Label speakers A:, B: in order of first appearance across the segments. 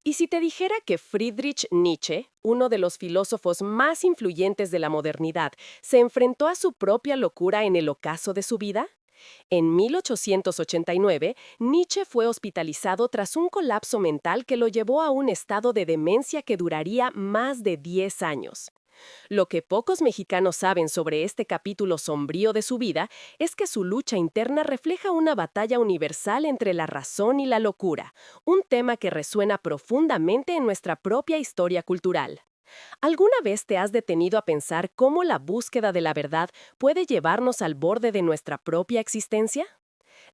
A: ¿Y si te dijera que Friedrich Nietzsche, uno de los filósofos más influyentes de la modernidad, se enfrentó a su propia locura en el ocaso de su vida? En 1889, Nietzsche fue hospitalizado tras un colapso mental que lo llevó a un estado de demencia que duraría más de 10 años. Lo que pocos mexicanos saben sobre este capítulo sombrío de su vida es que su lucha interna refleja una batalla universal entre la razón y la locura, un tema que resuena profundamente en nuestra propia historia cultural. ¿Alguna vez te has detenido a pensar cómo la búsqueda de la verdad puede llevarnos al borde de nuestra propia existencia?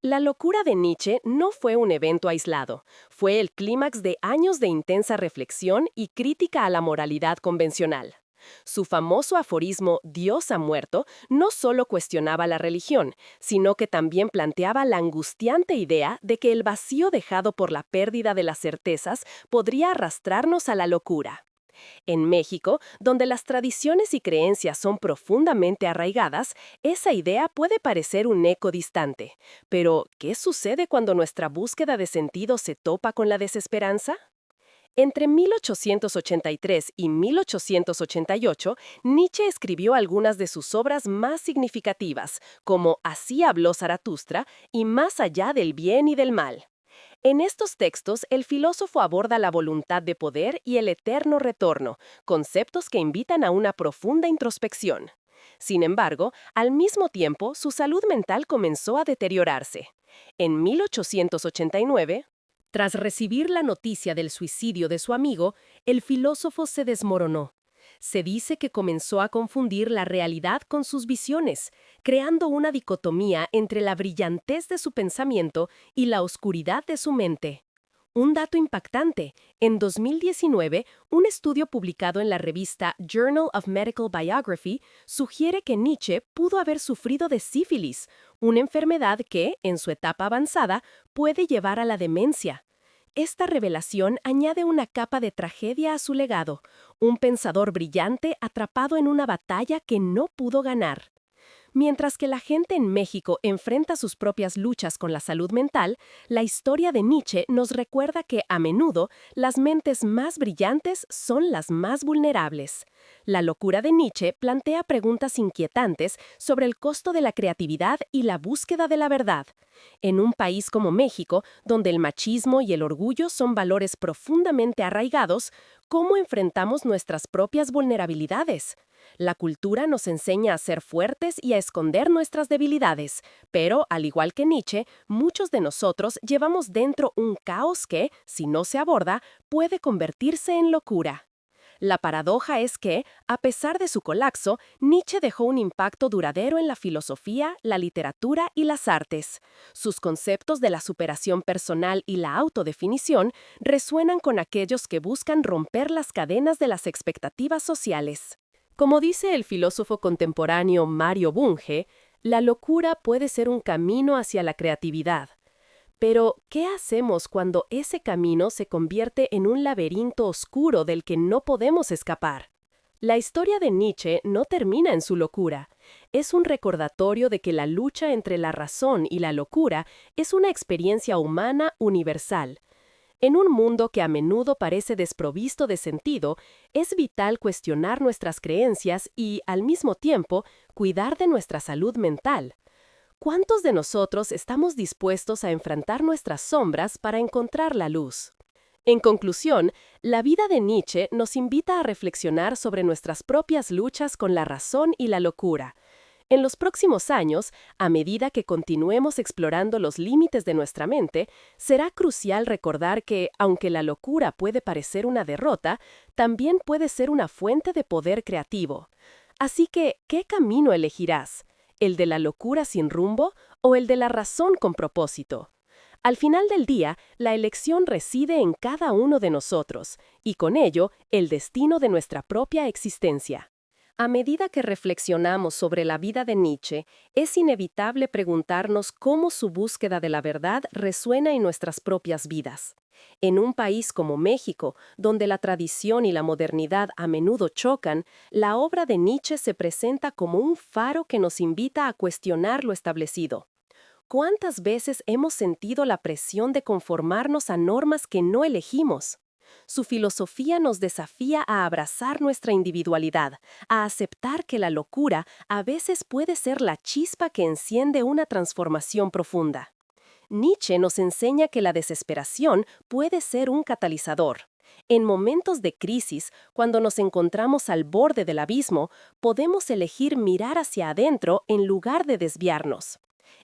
A: La locura de Nietzsche no fue un evento aislado, fue el clímax de años de intensa reflexión y crítica a la moralidad convencional. Su famoso aforismo Dios ha muerto no solo cuestionaba la religión, sino que también planteaba la angustiante idea de que el vacío dejado por la pérdida de las certezas podría arrastrarnos a la locura. En México, donde las tradiciones y creencias son profundamente arraigadas, esa idea puede parecer un eco distante. Pero, ¿qué sucede cuando nuestra búsqueda de sentido se topa con la desesperanza? Entre 1883 y 1888, Nietzsche escribió algunas de sus obras más significativas, como Así habló Zaratustra y Más allá del bien y del mal. En estos textos, el filósofo aborda la voluntad de poder y el eterno retorno, conceptos que invitan a una profunda introspección. Sin embargo, al mismo tiempo, su salud mental comenzó a deteriorarse. En 1889, tras recibir la noticia del suicidio de su amigo, el filósofo se desmoronó. Se dice que comenzó a confundir la realidad con sus visiones, creando una dicotomía entre la brillantez de su pensamiento y la oscuridad de su mente. Un dato impactante: en 2019, un estudio publicado en la revista Journal of Medical Biography sugiere que Nietzsche pudo haber sufrido de sífilis, una enfermedad que, en su etapa avanzada, puede llevar a la demencia. Esta revelación añade una capa de tragedia a su legado, un pensador brillante atrapado en una batalla que no pudo ganar. Mientras que la gente en México enfrenta sus propias luchas con la salud mental, la historia de Nietzsche nos recuerda que, a menudo, las mentes más brillantes son las más vulnerables. La locura de Nietzsche plantea preguntas inquietantes sobre el costo de la creatividad y la búsqueda de la verdad. En un país como México, donde el machismo y el orgullo son valores profundamente arraigados, ¿cómo enfrentamos nuestras propias vulnerabilidades? La cultura nos enseña a ser fuertes y a esconder nuestras debilidades, pero, al igual que Nietzsche, muchos de nosotros llevamos dentro un caos que, si no se aborda, puede convertirse en locura. La paradoja es que, a pesar de su colapso, Nietzsche dejó un impacto duradero en la filosofía, la literatura y las artes. Sus conceptos de la superación personal y la autodefinición resuenan con aquellos que buscan romper las cadenas de las expectativas sociales. Como dice el filósofo contemporáneo Mario Bunge, la locura puede ser un camino hacia la creatividad. Pero, ¿qué hacemos cuando ese camino se convierte en un laberinto oscuro del que no podemos escapar? La historia de Nietzsche no termina en su locura. Es un recordatorio de que la lucha entre la razón y la locura es una experiencia humana universal. En un mundo que a menudo parece desprovisto de sentido, es vital cuestionar nuestras creencias y, al mismo tiempo, cuidar de nuestra salud mental. ¿Cuántos de nosotros estamos dispuestos a enfrentar nuestras sombras para encontrar la luz? En conclusión, la vida de Nietzsche nos invita a reflexionar sobre nuestras propias luchas con la razón y la locura. En los próximos años, a medida que continuemos explorando los límites de nuestra mente, será crucial recordar que, aunque la locura puede parecer una derrota, también puede ser una fuente de poder creativo. Así que, ¿qué camino elegirás? ¿El de la locura sin rumbo o el de la razón con propósito? Al final del día, la elección reside en cada uno de nosotros, y con ello, el destino de nuestra propia existencia. A medida que reflexionamos sobre la vida de Nietzsche, es inevitable preguntarnos cómo su búsqueda de la verdad resuena en nuestras propias vidas. En un país como México, donde la tradición y la modernidad a menudo chocan, la obra de Nietzsche se presenta como un faro que nos invita a cuestionar lo establecido. ¿Cuántas veces hemos sentido la presión de conformarnos a normas que no elegimos? Su filosofía nos desafía a abrazar nuestra individualidad, a aceptar que la locura a veces puede ser la chispa que enciende una transformación profunda. Nietzsche nos enseña que la desesperación puede ser un catalizador. En momentos de crisis, cuando nos encontramos al borde del abismo, podemos elegir mirar hacia adentro en lugar de desviarnos.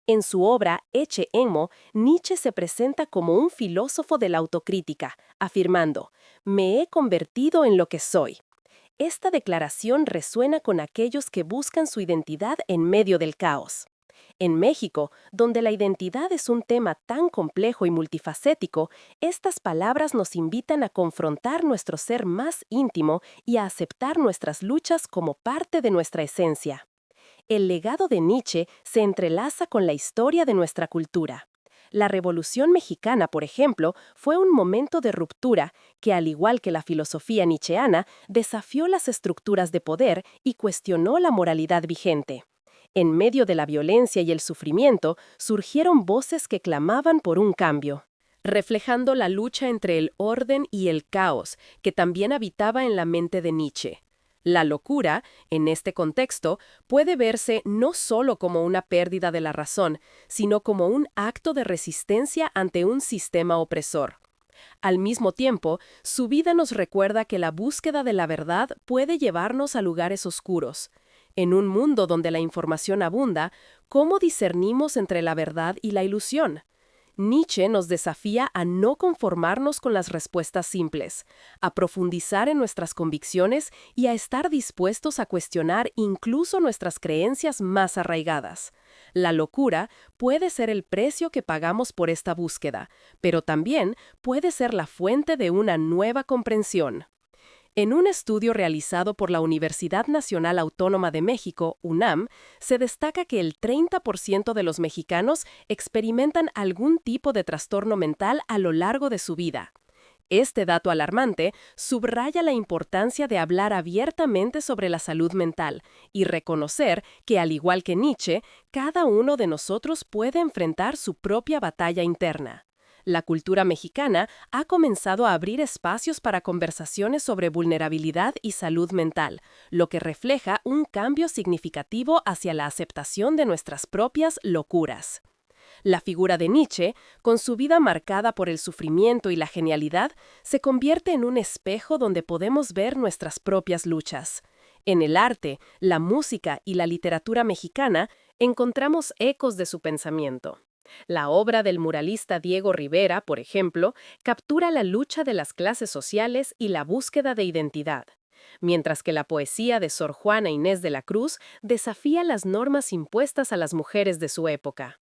A: En su obra Ecce Homo, Nietzsche se presenta como un filósofo de la autocrítica, afirmando: «Me he convertido en lo que soy». Esta declaración resuena con aquellos que buscan su identidad en medio del caos. En México, donde la identidad es un tema tan complejo y multifacético, estas palabras nos invitan a confrontar nuestro ser más íntimo y a aceptar nuestras luchas como parte de nuestra esencia. El legado de Nietzsche se entrelaza con la historia de nuestra cultura. La Revolución Mexicana, por ejemplo, fue un momento de ruptura que, al igual que la filosofía nietzscheana, desafió las estructuras de poder y cuestionó la moralidad vigente. En medio de la violencia y el sufrimiento, surgieron voces que clamaban por un cambio, reflejando la lucha entre el orden y el caos, que también habitaba en la mente de Nietzsche. La locura, en este contexto, puede verse no solo como una pérdida de la razón, sino como un acto de resistencia ante un sistema opresor. Al mismo tiempo, su vida nos recuerda que la búsqueda de la verdad puede llevarnos a lugares oscuros. En un mundo donde la información abunda, ¿cómo discernimos entre la verdad y la ilusión? Nietzsche nos desafía a no conformarnos con las respuestas simples, a profundizar en nuestras convicciones y a estar dispuestos a cuestionar incluso nuestras creencias más arraigadas. La locura puede ser el precio que pagamos por esta búsqueda, pero también puede ser la fuente de una nueva comprensión. En un estudio realizado por la Universidad Nacional Autónoma de México, UNAM, se destaca que el 30% de los mexicanos experimentan algún tipo de trastorno mental a lo largo de su vida. Este dato alarmante subraya la importancia de hablar abiertamente sobre la salud mental y reconocer que, al igual que Nietzsche, cada uno de nosotros puede enfrentar su propia batalla interna. La cultura mexicana ha comenzado a abrir espacios para conversaciones sobre vulnerabilidad y salud mental, lo que refleja un cambio significativo hacia la aceptación de nuestras propias locuras. La figura de Nietzsche, con su vida marcada por el sufrimiento y la genialidad, se convierte en un espejo donde podemos ver nuestras propias luchas. En el arte, la música y la literatura mexicana encontramos ecos de su pensamiento. La obra del muralista Diego Rivera, por ejemplo, captura la lucha de las clases sociales y la búsqueda de identidad, mientras que la poesía de Sor Juana Inés de la Cruz desafía las normas impuestas a las mujeres de su época.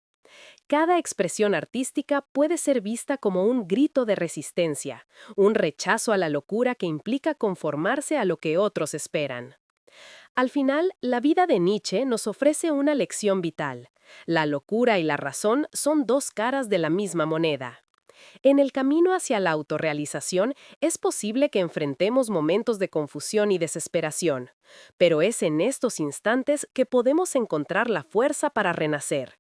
A: Cada expresión artística puede ser vista como un grito de resistencia, un rechazo a la locura que implica conformarse a lo que otros esperan. Al final, la vida de Nietzsche nos ofrece una lección vital. La locura y la razón son dos caras de la misma moneda. En el camino hacia la autorrealización es posible que enfrentemos momentos de confusión y desesperación, pero es en estos instantes que podemos encontrar la fuerza para renacer.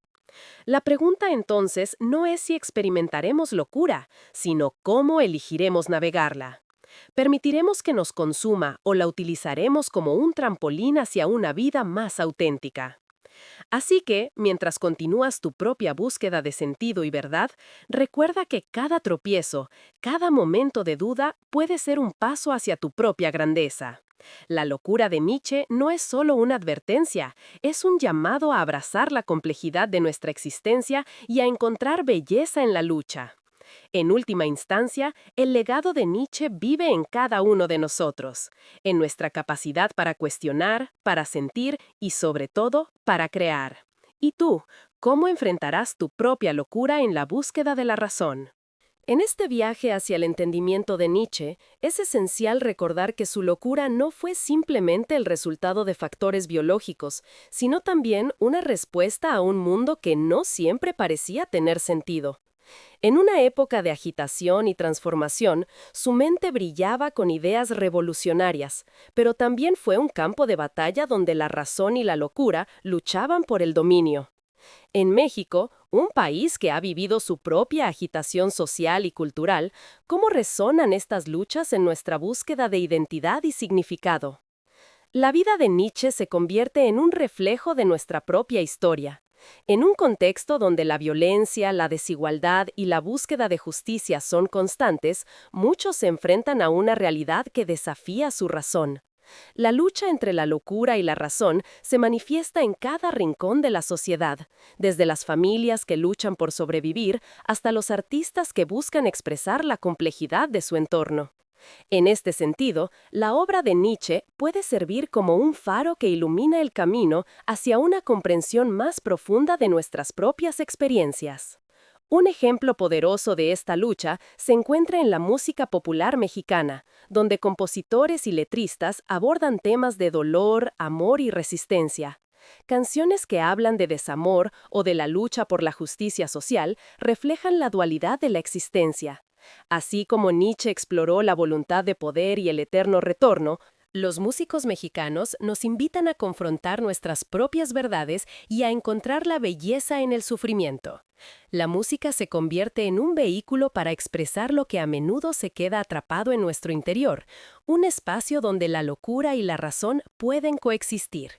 A: La pregunta entonces no es si experimentaremos locura, sino cómo elegiremos navegarla. ¿Permitiremos que nos consuma o la utilizaremos como un trampolín hacia una vida más auténtica? Así que, mientras continúas tu propia búsqueda de sentido y verdad, recuerda que cada tropiezo, cada momento de duda puede ser un paso hacia tu propia grandeza. La locura de Nietzsche no es solo una advertencia, es un llamado a abrazar la complejidad de nuestra existencia y a encontrar belleza en la lucha. En última instancia, el legado de Nietzsche vive en cada uno de nosotros, en nuestra capacidad para cuestionar, para sentir y, sobre todo, para crear. ¿Y tú, cómo enfrentarás tu propia locura en la búsqueda de la razón? En este viaje hacia el entendimiento de Nietzsche, es esencial recordar que su locura no fue simplemente el resultado de factores biológicos, sino también una respuesta a un mundo que no siempre parecía tener sentido. En una época de agitación y transformación, su mente brillaba con ideas revolucionarias, pero también fue un campo de batalla donde la razón y la locura luchaban por el dominio. En México, un país que ha vivido su propia agitación social y cultural, ¿cómo resonan estas luchas en nuestra búsqueda de identidad y significado? La vida de Nietzsche se convierte en un reflejo de nuestra propia historia. En un contexto donde la violencia, la desigualdad y la búsqueda de justicia son constantes, muchos se enfrentan a una realidad que desafía su razón. La lucha entre la locura y la razón se manifiesta en cada rincón de la sociedad, desde las familias que luchan por sobrevivir hasta los artistas que buscan expresar la complejidad de su entorno. En este sentido, la obra de Nietzsche puede servir como un faro que ilumina el camino hacia una comprensión más profunda de nuestras propias experiencias. Un ejemplo poderoso de esta lucha se encuentra en la música popular mexicana, donde compositores y letristas abordan temas de dolor, amor y resistencia. Canciones que hablan de desamor o de la lucha por la justicia social reflejan la dualidad de la existencia. Así como Nietzsche exploró la voluntad de poder y el eterno retorno, los músicos mexicanos nos invitan a confrontar nuestras propias verdades y a encontrar la belleza en el sufrimiento. La música se convierte en un vehículo para expresar lo que a menudo se queda atrapado en nuestro interior, un espacio donde la locura y la razón pueden coexistir.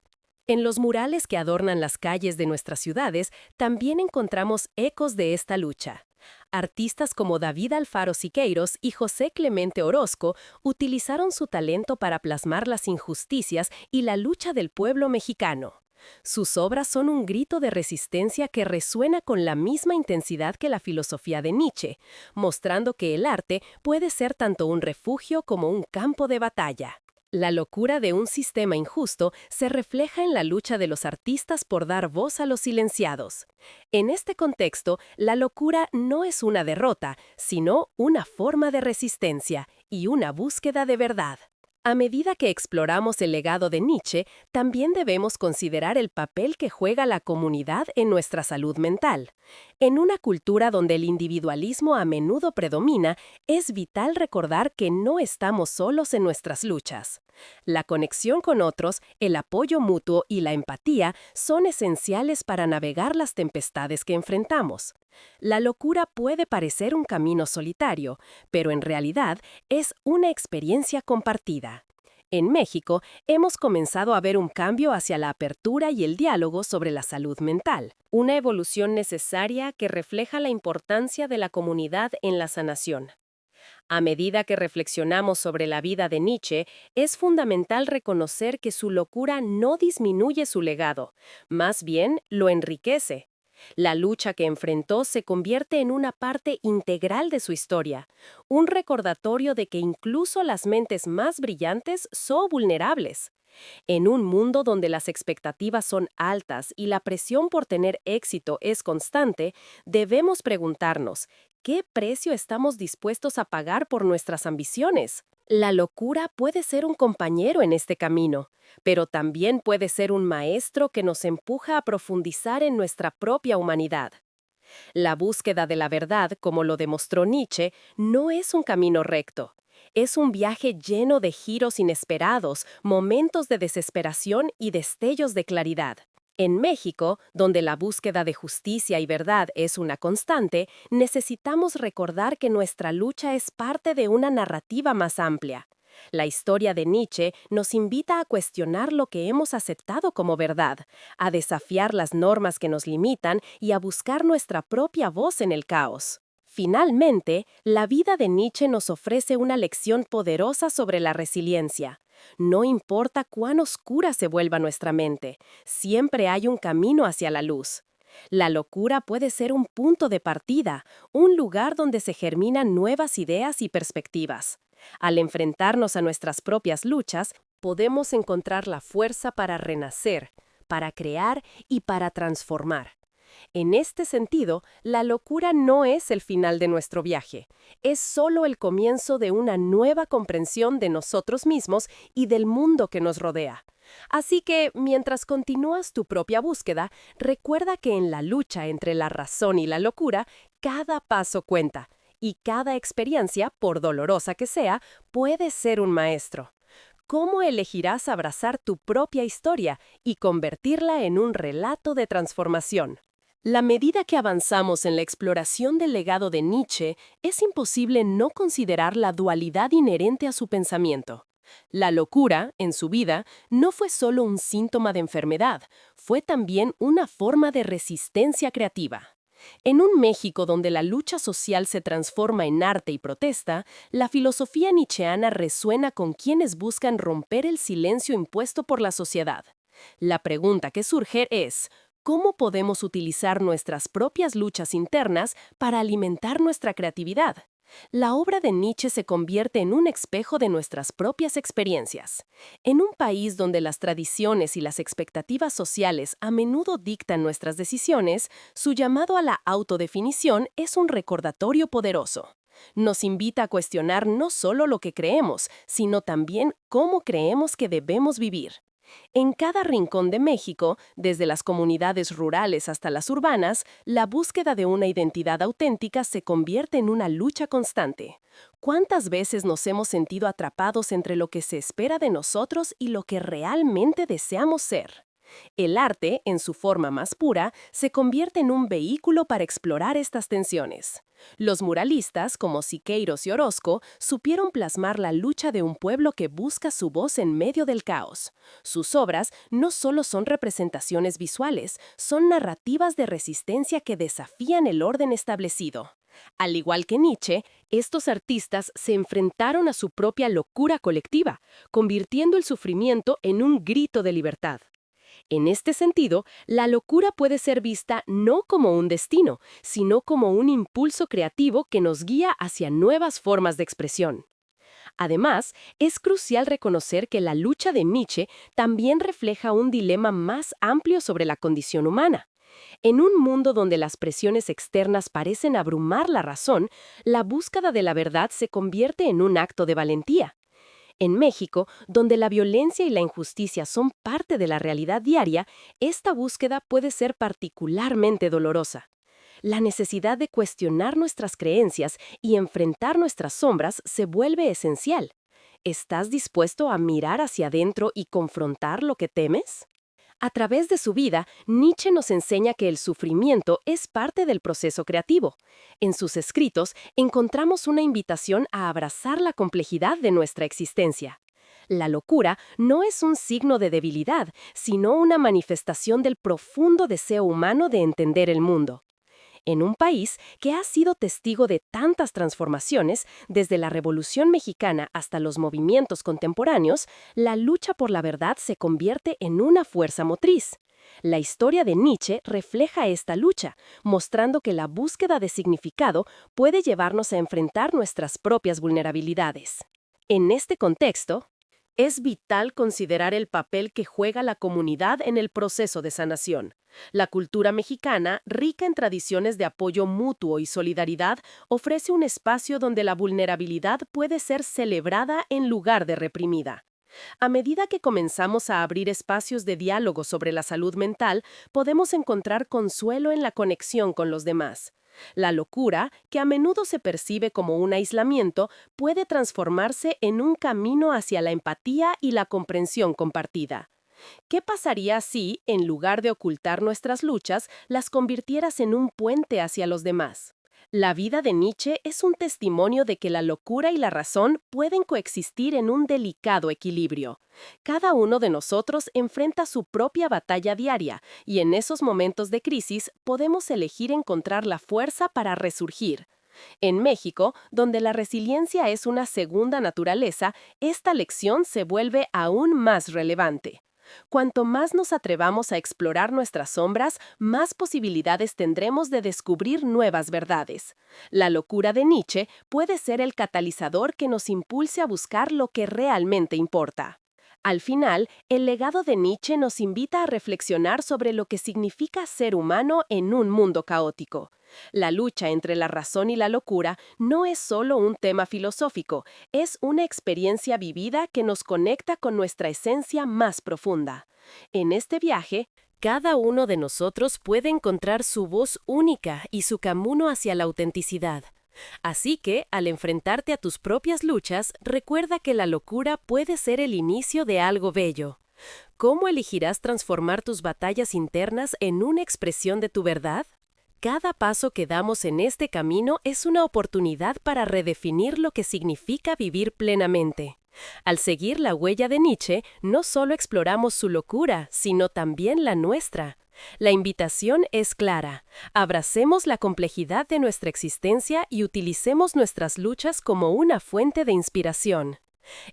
A: En los murales que adornan las calles de nuestras ciudades también encontramos ecos de esta lucha. Artistas como David Alfaro Siqueiros y José Clemente Orozco utilizaron su talento para plasmar las injusticias y la lucha del pueblo mexicano. Sus obras son un grito de resistencia que resuena con la misma intensidad que la filosofía de Nietzsche, mostrando que el arte puede ser tanto un refugio como un campo de batalla. La locura de un sistema injusto se refleja en la lucha de los artistas por dar voz a los silenciados. En este contexto, la locura no es una derrota, sino una forma de resistencia y una búsqueda de verdad. A medida que exploramos el legado de Nietzsche, también debemos considerar el papel que juega la comunidad en nuestra salud mental. En una cultura donde el individualismo a menudo predomina, es vital recordar que no estamos solos en nuestras luchas. La conexión con otros, el apoyo mutuo y la empatía son esenciales para navegar las tempestades que enfrentamos. La locura puede parecer un camino solitario, pero en realidad es una experiencia compartida. En México, hemos comenzado a ver un cambio hacia la apertura y el diálogo sobre la salud mental, una evolución necesaria que refleja la importancia de la comunidad en la sanación. A medida que reflexionamos sobre la vida de Nietzsche, es fundamental reconocer que su locura no disminuye su legado, más bien lo enriquece. La lucha que enfrentó se convierte en una parte integral de su historia, un recordatorio de que incluso las mentes más brillantes son vulnerables. En un mundo donde las expectativas son altas y la presión por tener éxito es constante, debemos preguntarnos, ¿qué precio estamos dispuestos a pagar por nuestras ambiciones? La locura puede ser un compañero en este camino, pero también puede ser un maestro que nos empuja a profundizar en nuestra propia humanidad. La búsqueda de la verdad, como lo demostró Nietzsche, no es un camino recto. Es un viaje lleno de giros inesperados, momentos de desesperación y destellos de claridad. En México, donde la búsqueda de justicia y verdad es una constante, necesitamos recordar que nuestra lucha es parte de una narrativa más amplia. La historia de Nietzsche nos invita a cuestionar lo que hemos aceptado como verdad, a desafiar las normas que nos limitan y a buscar nuestra propia voz en el caos. Finalmente, la vida de Nietzsche nos ofrece una lección poderosa sobre la resiliencia. No importa cuán oscura se vuelva nuestra mente, siempre hay un camino hacia la luz. La locura puede ser un punto de partida, un lugar donde se germinan nuevas ideas y perspectivas. Al enfrentarnos a nuestras propias luchas, podemos encontrar la fuerza para renacer, para crear y para transformar. En este sentido, la locura no es el final de nuestro viaje, es solo el comienzo de una nueva comprensión de nosotros mismos y del mundo que nos rodea. Así que, mientras continúas tu propia búsqueda, recuerda que en la lucha entre la razón y la locura, cada paso cuenta, y cada experiencia, por dolorosa que sea, puede ser un maestro. ¿Cómo elegirás abrazar tu propia historia y convertirla en un relato de transformación? La medida que avanzamos en la exploración del legado de Nietzsche, es imposible no considerar la dualidad inherente a su pensamiento. La locura, en su vida, no fue solo un síntoma de enfermedad, fue también una forma de resistencia creativa. En un México donde la lucha social se transforma en arte y protesta, la filosofía nietzscheana resuena con quienes buscan romper el silencio impuesto por la sociedad. La pregunta que surge es: ¿cómo podemos utilizar nuestras propias luchas internas para alimentar nuestra creatividad? La obra de Nietzsche se convierte en un espejo de nuestras propias experiencias. En un país donde las tradiciones y las expectativas sociales a menudo dictan nuestras decisiones, su llamado a la autodefinición es un recordatorio poderoso. Nos invita a cuestionar no solo lo que creemos, sino también cómo creemos que debemos vivir. En cada rincón de México, desde las comunidades rurales hasta las urbanas, la búsqueda de una identidad auténtica se convierte en una lucha constante. ¿Cuántas veces nos hemos sentido atrapados entre lo que se espera de nosotros y lo que realmente deseamos ser? El arte, en su forma más pura, se convierte en un vehículo para explorar estas tensiones. Los muralistas, como Siqueiros y Orozco, supieron plasmar la lucha de un pueblo que busca su voz en medio del caos. Sus obras no solo son representaciones visuales, son narrativas de resistencia que desafían el orden establecido. Al igual que Nietzsche, estos artistas se enfrentaron a su propia locura colectiva, convirtiendo el sufrimiento en un grito de libertad. En este sentido, la locura puede ser vista no como un destino, sino como un impulso creativo que nos guía hacia nuevas formas de expresión. Además, es crucial reconocer que la lucha de Nietzsche también refleja un dilema más amplio sobre la condición humana. En un mundo donde las presiones externas parecen abrumar la razón, la búsqueda de la verdad se convierte en un acto de valentía. En México, donde la violencia y la injusticia son parte de la realidad diaria, esta búsqueda puede ser particularmente dolorosa. La necesidad de cuestionar nuestras creencias y enfrentar nuestras sombras se vuelve esencial. ¿Estás dispuesto a mirar hacia adentro y confrontar lo que temes? A través de su vida, Nietzsche nos enseña que el sufrimiento es parte del proceso creativo. En sus escritos encontramos una invitación a abrazar la complejidad de nuestra existencia. La locura no es un signo de debilidad, sino una manifestación del profundo deseo humano de entender el mundo. En un país que ha sido testigo de tantas transformaciones, desde la Revolución Mexicana hasta los movimientos contemporáneos, la lucha por la verdad se convierte en una fuerza motriz. La historia de Nietzsche refleja esta lucha, mostrando que la búsqueda de significado puede llevarnos a enfrentar nuestras propias vulnerabilidades. En este contexto, es vital considerar el papel que juega la comunidad en el proceso de sanación. La cultura mexicana, rica en tradiciones de apoyo mutuo y solidaridad, ofrece un espacio donde la vulnerabilidad puede ser celebrada en lugar de reprimida. A medida que comenzamos a abrir espacios de diálogo sobre la salud mental, podemos encontrar consuelo en la conexión con los demás. La locura, que a menudo se percibe como un aislamiento, puede transformarse en un camino hacia la empatía y la comprensión compartida. ¿Qué pasaría si, en lugar de ocultar nuestras luchas, las convirtieras en un puente hacia los demás? La vida de Nietzsche es un testimonio de que la locura y la razón pueden coexistir en un delicado equilibrio. Cada uno de nosotros enfrenta su propia batalla diaria, y en esos momentos de crisis podemos elegir encontrar la fuerza para resurgir. En México, donde la resiliencia es una segunda naturaleza, esta lección se vuelve aún más relevante. Cuanto más nos atrevamos a explorar nuestras sombras, más posibilidades tendremos de descubrir nuevas verdades. La locura de Nietzsche puede ser el catalizador que nos impulse a buscar lo que realmente importa. Al final, el legado de Nietzsche nos invita a reflexionar sobre lo que significa ser humano en un mundo caótico. La lucha entre la razón y la locura no es solo un tema filosófico, es una experiencia vivida que nos conecta con nuestra esencia más profunda. En este viaje, cada uno de nosotros puede encontrar su voz única y su camino hacia la autenticidad. Así que, al enfrentarte a tus propias luchas, recuerda que la locura puede ser el inicio de algo bello. ¿Cómo elegirás transformar tus batallas internas en una expresión de tu verdad? Cada paso que damos en este camino es una oportunidad para redefinir lo que significa vivir plenamente. Al seguir la huella de Nietzsche, no solo exploramos su locura, sino también la nuestra. La invitación es clara. Abracemos la complejidad de nuestra existencia y utilicemos nuestras luchas como una fuente de inspiración.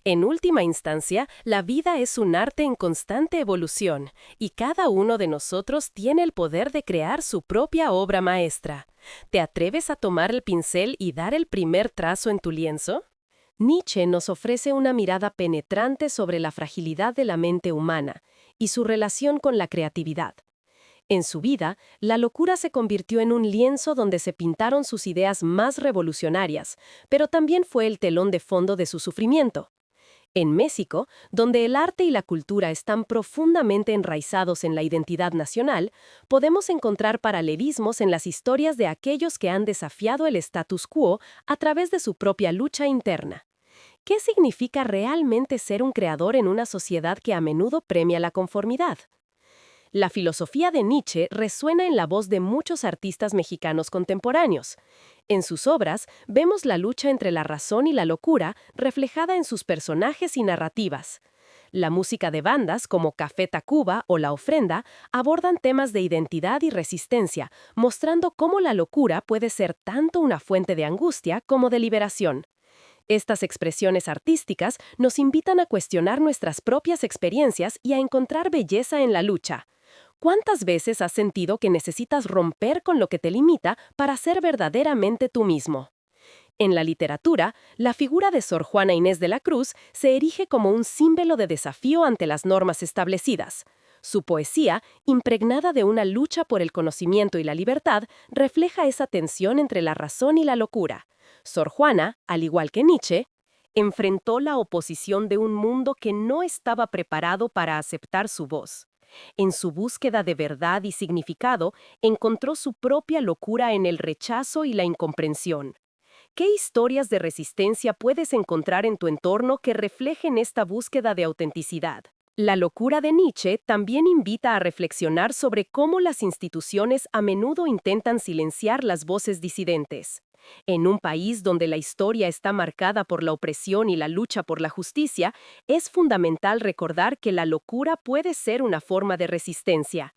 A: En última instancia, la vida es un arte en constante evolución, y cada uno de nosotros tiene el poder de crear su propia obra maestra. ¿Te atreves a tomar el pincel y dar el primer trazo en tu lienzo? Nietzsche nos ofrece una mirada penetrante sobre la fragilidad de la mente humana y su relación con la creatividad. En su vida, la locura se convirtió en un lienzo donde se pintaron sus ideas más revolucionarias, pero también fue el telón de fondo de su sufrimiento. En México, donde el arte y la cultura están profundamente enraizados en la identidad nacional, podemos encontrar paralelismos en las historias de aquellos que han desafiado el status quo a través de su propia lucha interna. ¿Qué significa realmente ser un creador en una sociedad que a menudo premia la conformidad? La filosofía de Nietzsche resuena en la voz de muchos artistas mexicanos contemporáneos. En sus obras vemos la lucha entre la razón y la locura reflejada en sus personajes y narrativas. La música de bandas como Café Tacuba o La Ofrenda abordan temas de identidad y resistencia, mostrando cómo la locura puede ser tanto una fuente de angustia como de liberación. Estas expresiones artísticas nos invitan a cuestionar nuestras propias experiencias y a encontrar belleza en la lucha. ¿Cuántas veces has sentido que necesitas romper con lo que te limita para ser verdaderamente tú mismo? En la literatura, la figura de Sor Juana Inés de la Cruz se erige como un símbolo de desafío ante las normas establecidas. Su poesía, impregnada de una lucha por el conocimiento y la libertad, refleja esa tensión entre la razón y la locura. Sor Juana, al igual que Nietzsche, enfrentó la oposición de un mundo que no estaba preparado para aceptar su voz. En su búsqueda de verdad y significado, encontró su propia locura en el rechazo y la incomprensión. ¿Qué historias de resistencia puedes encontrar en tu entorno que reflejen esta búsqueda de autenticidad? La locura de Nietzsche también invita a reflexionar sobre cómo las instituciones a menudo intentan silenciar las voces disidentes. En un país donde la historia está marcada por la opresión y la lucha por la justicia, es fundamental recordar que la locura puede ser una forma de resistencia.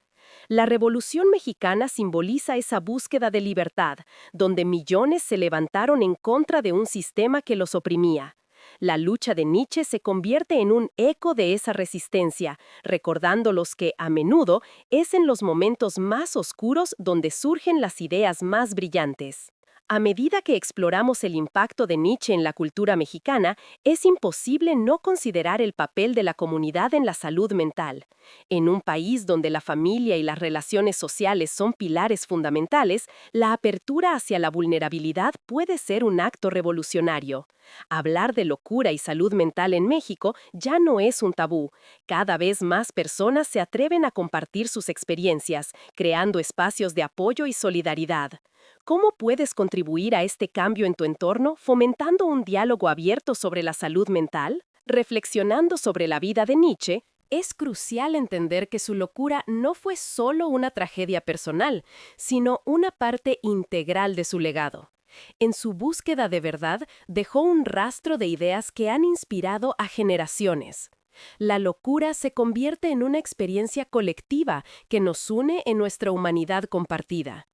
A: La Revolución Mexicana simboliza esa búsqueda de libertad, donde millones se levantaron en contra de un sistema que los oprimía. La lucha de Nietzsche se convierte en un eco de esa resistencia, recordándolos que, a menudo, es en los momentos más oscuros donde surgen las ideas más brillantes. A medida que exploramos el impacto de Nietzsche en la cultura mexicana, es imposible no considerar el papel de la comunidad en la salud mental. En un país donde la familia y las relaciones sociales son pilares fundamentales, la apertura hacia la vulnerabilidad puede ser un acto revolucionario. Hablar de locura y salud mental en México ya no es un tabú. Cada vez más personas se atreven a compartir sus experiencias, creando espacios de apoyo y solidaridad. ¿Cómo puedes contribuir a este cambio en tu entorno fomentando un diálogo abierto sobre la salud mental? Reflexionando sobre la vida de Nietzsche, es crucial entender que su locura no fue solo una tragedia personal, sino una parte integral de su legado. En su búsqueda de verdad, dejó un rastro de ideas que han inspirado a generaciones. La locura se convierte en una experiencia colectiva que nos une en nuestra humanidad compartida.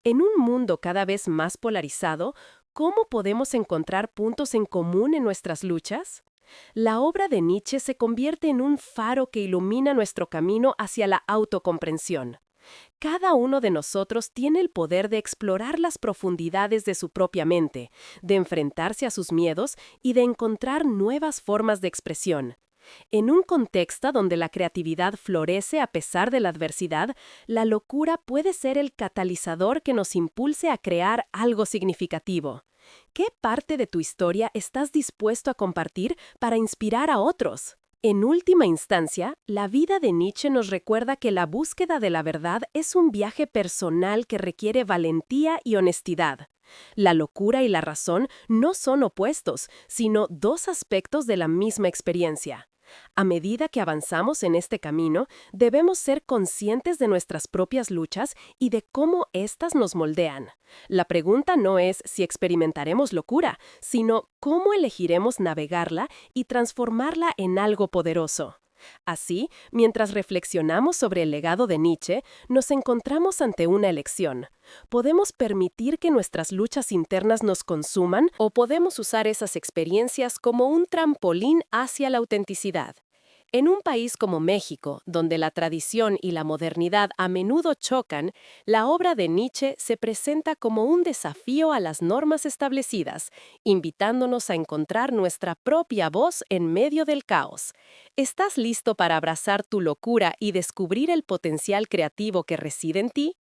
A: En un mundo cada vez más polarizado, ¿cómo podemos encontrar puntos en común en nuestras luchas? La obra de Nietzsche se convierte en un faro que ilumina nuestro camino hacia la autocomprensión. Cada uno de nosotros tiene el poder de explorar las profundidades de su propia mente, de enfrentarse a sus miedos y de encontrar nuevas formas de expresión. En un contexto donde la creatividad florece a pesar de la adversidad, la locura puede ser el catalizador que nos impulse a crear algo significativo. ¿Qué parte de tu historia estás dispuesto a compartir para inspirar a otros? En última instancia, la vida de Nietzsche nos recuerda que la búsqueda de la verdad es un viaje personal que requiere valentía y honestidad. La locura y la razón no son opuestos, sino dos aspectos de la misma experiencia. A medida que avanzamos en este camino, debemos ser conscientes de nuestras propias luchas y de cómo éstas nos moldean. La pregunta no es si experimentaremos locura, sino cómo elegiremos navegarla y transformarla en algo poderoso. Así, mientras reflexionamos sobre el legado de Nietzsche, nos encontramos ante una elección. ¿Podemos permitir que nuestras luchas internas nos consuman o podemos usar esas experiencias como un trampolín hacia la autenticidad? En un país como México, donde la tradición y la modernidad a menudo chocan, la obra de Nietzsche se presenta como un desafío a las normas establecidas, invitándonos a encontrar nuestra propia voz en medio del caos. ¿Estás listo para abrazar tu locura y descubrir el potencial creativo que reside en ti?